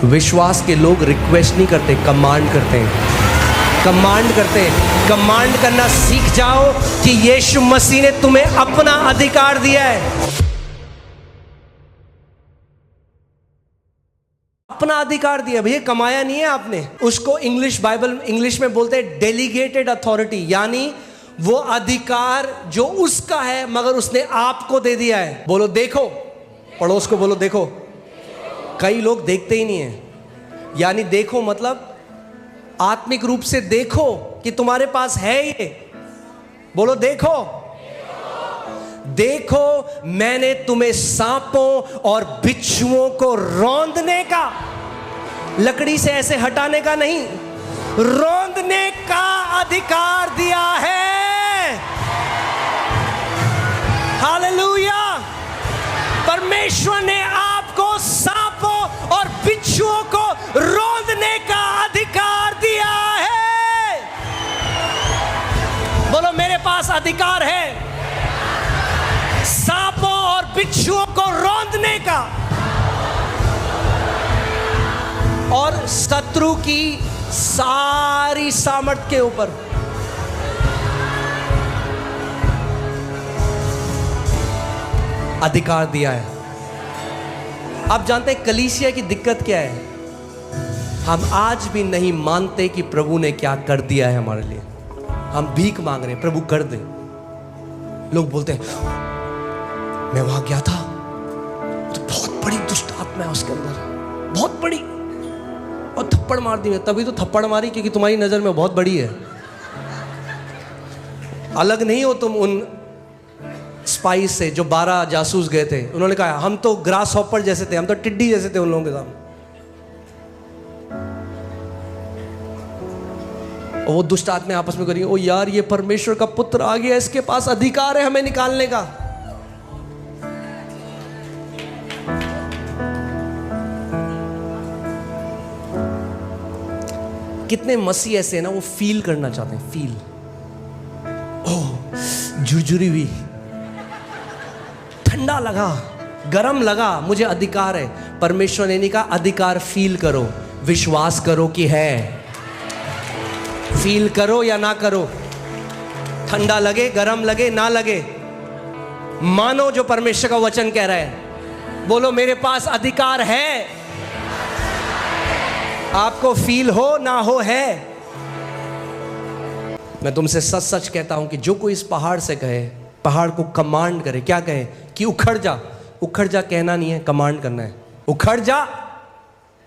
विश्वास के लोग रिक्वेस्ट नहीं करते, कमांड करते हैं। कमांड करते हैं। कमांड करना सीख जाओ कि यीशु मसीह ने तुम्हें अपना अधिकार दिया है। अपना अधिकार दिया भैया, कमाया नहीं है आपने। उसको इंग्लिश में बोलते हैं डेलीगेटेड अथॉरिटी, यानी वो अधिकार जो उसका है मगर उसने आपको दे दिया है। बोलो देखो, पड़ोस को बोलो देखो। कई लोग देखते ही नहीं है, यानी देखो मतलब आत्मिक रूप से देखो कि तुम्हारे पास है ये। बोलो देखो, देखो मैंने तुम्हें सांपों और बिच्छुओं को रौंदने का, लकड़ी से ऐसे हटाने का नहीं, रौंदने का अधिकार दिया है। हालेलुया। परमेश्वर ने आपको सांपों और बिच्छुओं को रौंदने का अधिकार दिया है। बोलो मेरे पास अधिकार है सांपों और बिच्छुओं को रौंदने का, और शत्रु की सारी सामर्थ के ऊपर। अधिकार दिया है। आप जानते हैं कलीसिया की दिक्कत क्या है? हम आज भी नहीं मानते कि प्रभु ने क्या कर दिया है हमारे लिए। हम भीख मांग रहे हैं, प्रभु कर दे। लोग बोलते हैं मैं वहां गया था तो बहुत बड़ी दुष्ट आत्मा है उसके अंदर, बहुत बड़ी, और थप्पड़ मार दी। मैं तभी तो थप्पड़ मारी क्योंकि तुम्हारी नजर में बहुत बड़ी है। अलग नहीं हो तुम उन स्पाइस से जो 12 जासूस गए थे। उन्होंने कहा हम तो ग्रास हॉपर जैसे थे, हम तो टिड्डी जैसे थे उन लोगों के सामने। और वो दुष्ट आत्मा आपस में करेंगे, ओ यार ये परमेश्वर का पुत्र आ गया, इसके पास अधिकार है हमें निकालने का। कितने मसीह ऐसे हैं ना, वो फील करना चाहते हैं, फील। ओह झुरझुरी हुई, ठंडा लगा, गरम लगा, मुझे अधिकार है। परमेश्वर ने नहीं कहा अधिकार फील करो, विश्वास करो कि है। फील करो या ना करो, ठंडा लगे, गरम लगे, ना लगे, मानो जो परमेश्वर का वचन कह रहा है। बोलो मेरे पास अधिकार है। आपको फील हो ना हो है। मैं तुमसे सच सच कहता हूं कि जो कोई इस पहाड़ से कहे, पहाड़ को कमांड करे, क्या कहे कि उखड़ जा। उखड़ जा कहना नहीं है, कमांड करना है। उखड़ जा,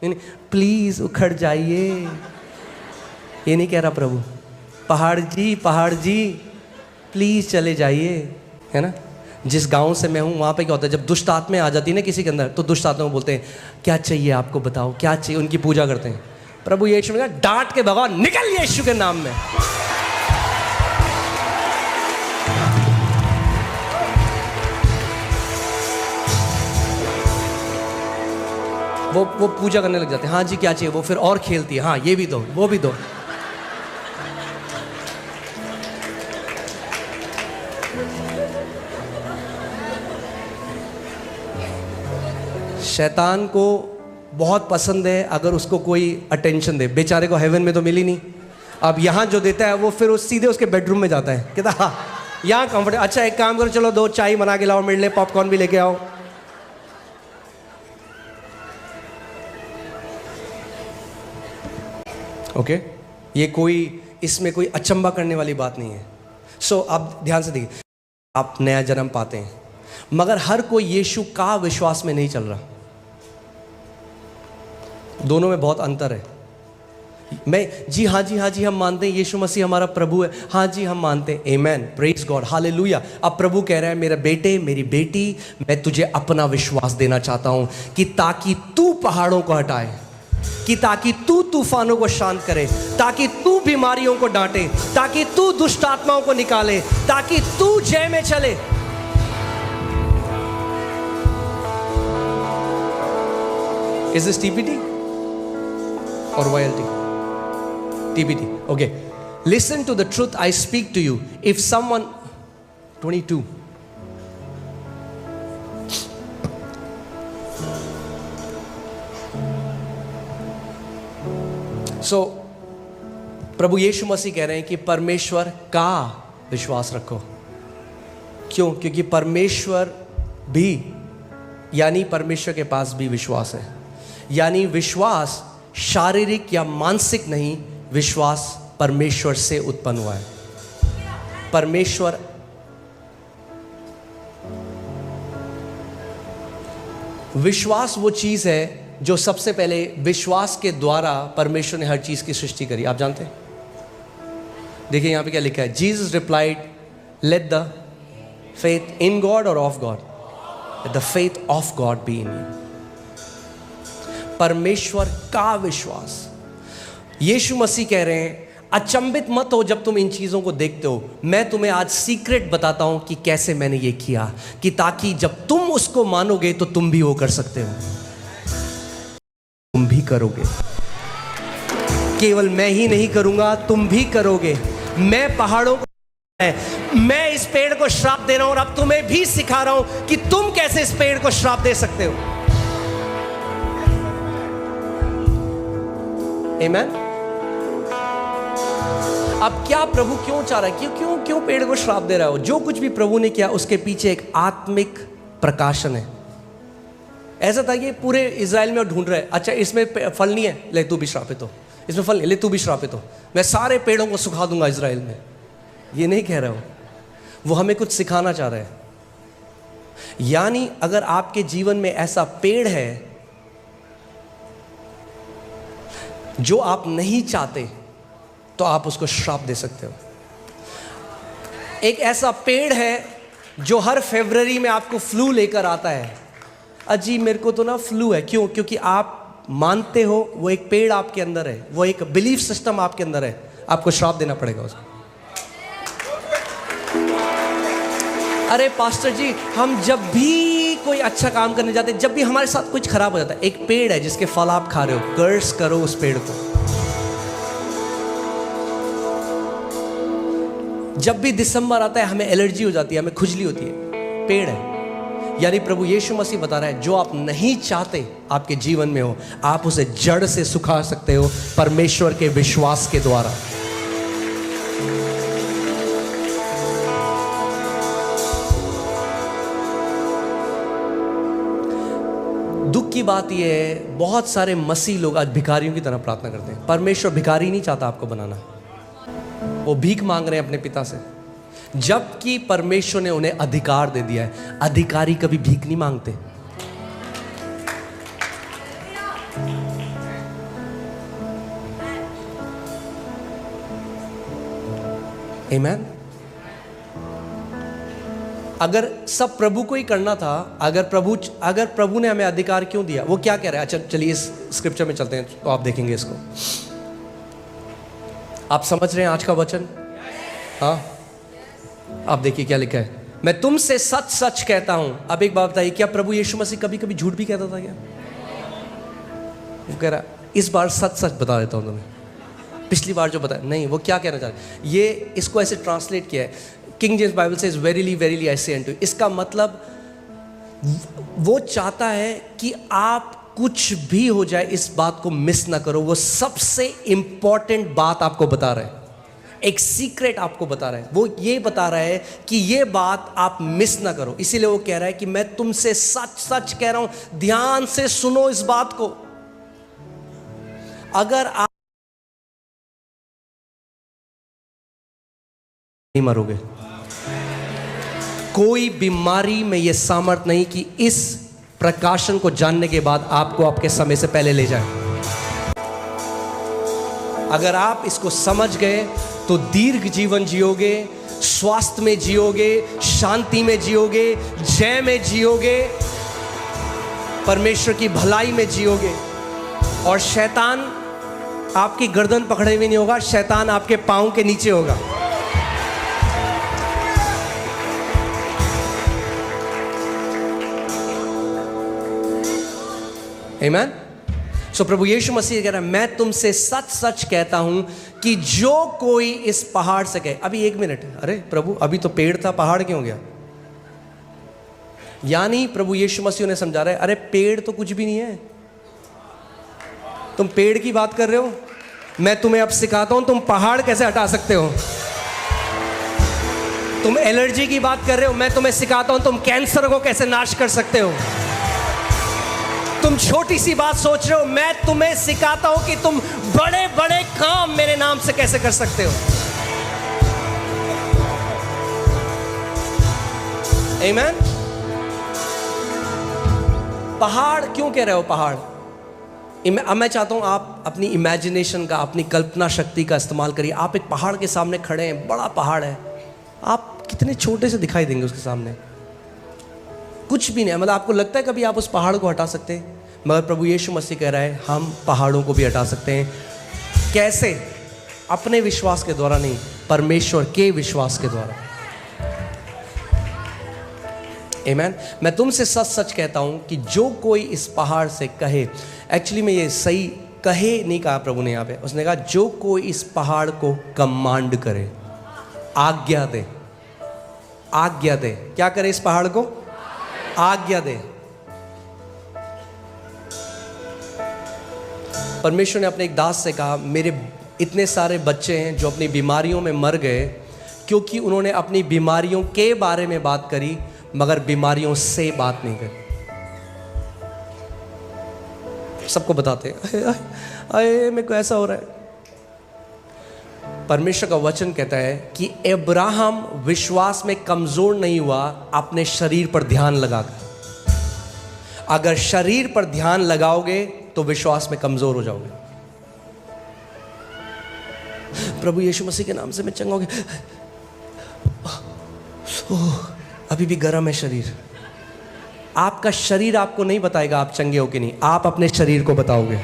प्लीज उखड़ जाइए, ये नहीं कह रहा प्रभु। पहाड़ जी प्लीज चले जाइए, है ना। जिस गांव से मैं हूं वहां पे क्या होता है, जब दुष्ट आत्माएं आ जाती है ना किसी के अंदर, तो दुष्ट आत्मा बोलते हैं क्या चाहिए आपको, बताओ क्या चाहिए। उनकी पूजा करते हैं। प्रभु यीशु ने कहा डांट के भगाओ, निकल यीशु के नाम में। वो पूजा करने लग जाते हैं। हाँ जी क्या चाहिए, वो फिर और खेलती है, हाँ ये भी दो, वो भी दो। शैतान को बहुत पसंद है अगर उसको कोई अटेंशन दे। बेचारे को हेवन में तो मिली नहीं, अब यहाँ जो देता है वो फिर सीधे उसके बेडरूम में जाता है, कहता हाँ यहाँ कंफर्टेबल। अच्छा एक काम करो, चलो 2 चाय बना के लाओ मेरे लिए, पॉपकॉर्न भी लेके आओ। ओके ये कोई, इसमें कोई अचंभा करने वाली बात नहीं है। सो आप ध्यान से देखिए, आप नया जन्म पाते हैं, मगर हर कोई यीशु का विश्वास में नहीं चल रहा। दोनों में बहुत अंतर है। मैं जी हाँ हम मानते हैं यीशु मसीह हमारा प्रभु है, हाँ जी हम मानते हैं, आमेन, प्रेज गॉड, हालेलुया। अब प्रभु कह रहा है मेरा बेटे मेरी बेटी, मैं तुझे अपना विश्वास देना चाहता हूं कि ताकि तू पहाड़ों को हटाए, कि ताकि तू तूफानों को शांत करे, ताकि तू बीमारियों को डांटे, ताकि तू दुष्ट आत्माओं को निकाले, ताकि तू जय में चले। Is this TPT or YLT? TPT. Okay. Listen to the truth I speak to you. If someone 22. सो प्रभु यीशु मसीह कह रहे हैं कि परमेश्वर का विश्वास रखो। क्यों? क्योंकि परमेश्वर भी, यानी परमेश्वर के पास भी विश्वास है। यानी विश्वास शारीरिक या मानसिक नहीं, विश्वास परमेश्वर से उत्पन्न हुआ है। परमेश्वर विश्वास वो चीज़ है जो सबसे पहले विश्वास के द्वारा परमेश्वर ने हर चीज़ की सृष्टि करी। आप जानते हैं? देखिए यहाँ पे क्या लिखा है, Jesus replied, let the faith in God और of God, let the faith of God be in you. परमेश्वर का विश्वास। यीशु मसीह कह रहे हैं अचंभित मत हो जब तुम इन चीज़ों को देखते हो। मैं तुम्हें आज सीक्रेट बताता हूं कि कैसे मैंने ये किया, कि ताकि जब तुम उसको मानोगे तो तुम भी वो कर सकते हो, तुम भी करोगे। केवल मैं ही नहीं करूंगा, तुम भी करोगे। मैं पहाड़ों को, मैं इस पेड़ को श्राप दे रहा हूं और अब तुम्हें भी सिखा रहा हूं कि तुम कैसे इस पेड़ को श्राप दे सकते हो। आमीन। अब क्या प्रभु क्यों चाह रहा है, क्यों पेड़ को श्राप दे रहा हो? जो कुछ भी प्रभु ने किया उसके पीछे एक आत्मिक प्रकाशन है। ऐसा था कि पूरे इज़राइल में ढूंढ रहे, अच्छा इसमें फल नहीं है, ले तू भी श्रापित हो। इसमें फल नहीं, ले तू भी श्रापित हो। मैं सारे पेड़ों को सुखा दूंगा इज़राइल में। ये नहीं कह रहा हूं, वो हमें कुछ सिखाना चाह रहे हैं। यानी अगर आपके जीवन में ऐसा पेड़ है जो आप नहीं चाहते तो आप उसको श्राप दे सकते हो। एक ऐसा पेड़ है जो हर फरवरी में आपको फ्लू लेकर आता है। अजी मेरे को तो ना फ्लू है, क्यों? क्योंकि आप मानते हो वो एक पेड़ आपके अंदर है, वो एक बिलीफ सिस्टम आपके अंदर है, आपको श्राप देना पड़ेगा उसको। अरे पास्टर जी, हम जब भी कोई अच्छा काम करने जाते हैं, जब भी हमारे साथ कुछ खराब हो जाता है, एक पेड़ है जिसके फल आप खा रहे हो, कर्स करो उस पेड़ को। जब भी दिसंबर आता है हमें एलर्जी हो जाती है, हमें खुजली होती है, पेड़ है। यानी प्रभु यीशु मसीह बता रहा है जो आप नहीं चाहते आपके जीवन में हो, आप उसे जड़ से सुखा सकते हो परमेश्वर के विश्वास के द्वारा। दुख की बात यह है, बहुत सारे मसीह लोग आज भिखारियों की तरह प्रार्थना करते हैं। परमेश्वर भिखारी नहीं चाहता आपको बनाना, वो भीख मांग रहे हैं अपने पिता से, जबकि परमेश्वर ने उन्हें अधिकार दे दिया है। अधिकारी कभी भीख नहीं मांगते। आमीन। अगर सब प्रभु को ही करना था, अगर प्रभु ने हमें अधिकार क्यों दिया? वो क्या कह रहा है? अच्छा चलिए इस स्क्रिप्चर में चलते हैं तो आप देखेंगे इसको। आप समझ रहे हैं आज का वचन? हाँ, आप देखिए क्या लिखा है, मैं तुमसे सच सच कहता हूं। अब एक बात बताइए, क्या प्रभु यीशु मसीह कभी कभी झूठ भी कहता था क्या? वो कह रहा इस बार सच सच बता देता हूं तुम्हें। पिछली बार जो बताया नहीं, वो क्या कहना चाह रहे, ये इसको ऐसे ट्रांसलेट किया है, किंग जेम्स बाइबल से, वेरीली वेरीली आई से अनटू यू। इसका मतलब वो चाहता है कि आप कुछ भी हो जाए इस बात को मिस ना करो। वो सबसे इंपॉर्टेंट बात आपको बता रहा है, एक सीक्रेट आपको बता रहा है। वो ये बता रहा है कि ये बात आप मिस ना करो। इसीलिए वो कह रहा है कि मैं तुमसे सच सच कह रहा हूं, ध्यान से सुनो इस बात को। अगर आप नहीं मरोगे, कोई बीमारी में यह सामर्थ नहीं कि इस प्रकाशन को जानने के बाद आपको आपके समय से पहले ले जाए। अगर आप इसको समझ गए तो दीर्घ जीवन जियोगे, स्वास्थ्य में जियोगे, शांति में जियोगे, जय में जियोगे, परमेश्वर की भलाई में जियोगे। और शैतान आपकी गर्दन पकड़े हुए नहीं होगा, शैतान आपके पांव के नीचे होगा। आमीन। सो प्रभु यीशु मसीह कह रहा है मैं तुमसे सच सच कहता हूं कि जो कोई इस पहाड़ से कहे। अभी एक मिनट, अरे प्रभु अभी तो पेड़ था, पहाड़ क्यों गया? यानी प्रभु यीशु मसीह ने समझा रहा है अरे पेड़ तो कुछ भी नहीं है, तुम पेड़ की बात कर रहे हो, मैं तुम्हें अब सिखाता हूं तुम पहाड़ कैसे हटा सकते हो। तुम एलर्जी की बात कर रहे हो, मैं तुम्हें सिखाता हूं तुम कैंसर को कैसे नाश कर सकते हो। तुम छोटी सी बात सोच रहे हो, मैं तुम्हें सिखाता हूं कि तुम बड़े बड़े काम मेरे नाम से कैसे कर सकते हो। आमीन। पहाड़ क्यों कह रहे हो पहाड़? अब मैं चाहता हूं आप अपनी इमेजिनेशन का, अपनी कल्पना शक्ति का इस्तेमाल करिए। आप एक पहाड़ के सामने खड़े हैं, बड़ा पहाड़ है, आप कितने छोटे से दिखाई देंगे उसके सामने, कुछ भी नहीं। मतलब आपको लगता है कभी आप उस पहाड़ को हटा सकते हैं? मगर प्रभु यीशु मसीह कह रहा है हम पहाड़ों को भी हटा सकते हैं। कैसे? अपने विश्वास के द्वारा नहीं, परमेश्वर के विश्वास के द्वारा। आमीन। मैं तुमसे सच सच कहता हूं कि जो कोई इस पहाड़ से कहे, एक्चुअली में ये सही कहे नहीं कहा प्रभु ने यहाँ पे, उसने कहा जो कोई इस पहाड़ को कमांड करे, आज्ञा दे, आज्ञा दे। क्या करे? इस पहाड़ को आज्ञा दे। परमेश्वर ने अपने एक दास से कहा मेरे इतने सारे बच्चे हैं जो अपनी बीमारियों में मर गए क्योंकि उन्होंने अपनी बीमारियों के बारे में बात करी मगर बीमारियों से बात नहीं करी। सबको बताते अरे मेरे को ऐसा हो रहा है। परमेश्वर का वचन कहता है कि अब्राहम विश्वास में कमजोर नहीं हुआ अपने शरीर पर ध्यान लगाकर। अगर शरीर पर ध्यान लगाओगे तो विश्वास में कमजोर हो जाओगे। प्रभु यीशु मसीह के नाम से मैं चंगा हो गया। अभी भी गर्म है शरीर। आपका शरीर आपको नहीं बताएगा आप चंगे हो कि नहीं, आप अपने शरीर को बताओगे।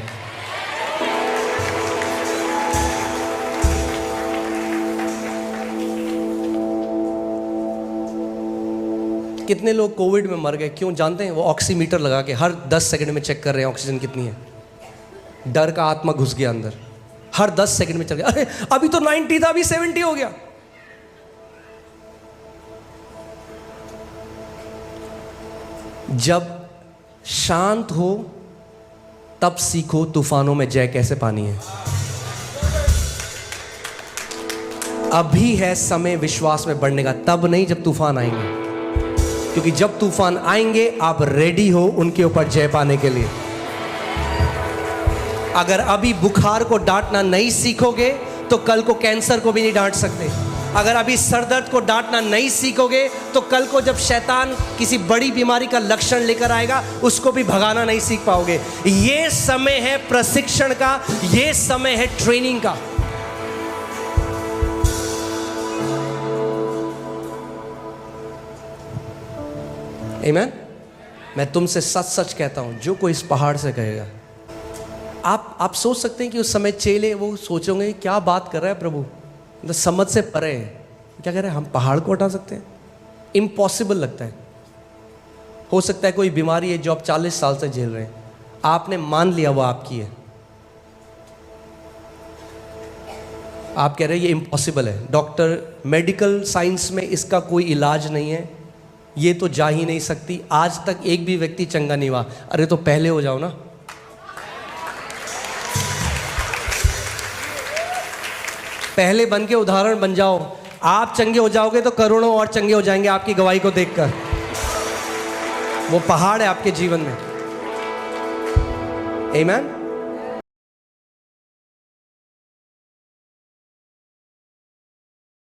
कितने लोग कोविड में मर गए? क्यों जानते हैं? वो ऑक्सीमीटर लगा के हर 10 सेकंड में चेक कर रहे हैं ऑक्सीजन कितनी है। डर का आत्मा घुस गया अंदर, हर 10 सेकंड में चल गया। अरे अभी तो 90 था, अभी 70 हो गया। जब शांत हो तब सीखो तूफानों में जय कैसे पानी है। अभी है समय विश्वास में बढ़ने का, तब नहीं जब तूफान आएंगे। क्योंकि जब तूफान आएंगे आप रेडी हो उनके ऊपर जय पाने के लिए। अगर अभी बुखार को डांटना नहीं सीखोगे तो कल को कैंसर को भी नहीं डांट सकते। अगर अभी सरदर्द को डांटना नहीं सीखोगे तो कल को जब शैतान किसी बड़ी बीमारी का लक्षण लेकर आएगा उसको भी भगाना नहीं सीख पाओगे। ये समय है प्रशिक्षण का, ये समय है ट्रेनिंग का। आमीन। मैं तुमसे सच सच कहता हूं जो कोई इस पहाड़ से कहेगा, आप सोच सकते हैं कि उस समय चेले वो सोचोगे क्या बात कर रहा है प्रभु, मतलब समझ से परे है। क्या कह रहे हैं? हम पहाड़ को हटा सकते हैं? इम्पॉसिबल लगता है। हो सकता है कोई बीमारी है जो आप 40 साल से झेल रहे हैं, आपने मान लिया वो आपकी है, आप कह रहे हैं ये इम्पॉसिबल है, डॉक्टर मेडिकल साइंस में इसका कोई इलाज नहीं है, ये तो जा ही नहीं सकती, आज तक एक भी व्यक्ति चंगा नहीं हुआ। अरे तो पहले हो जाओ ना। पहले बन के उदाहरण बन जाओ। आप चंगे हो जाओगे तो करोड़ों और चंगे हो जाएंगे आपकी गवाही को देखकर। वो पहाड़ है आपके जीवन में। आमीन।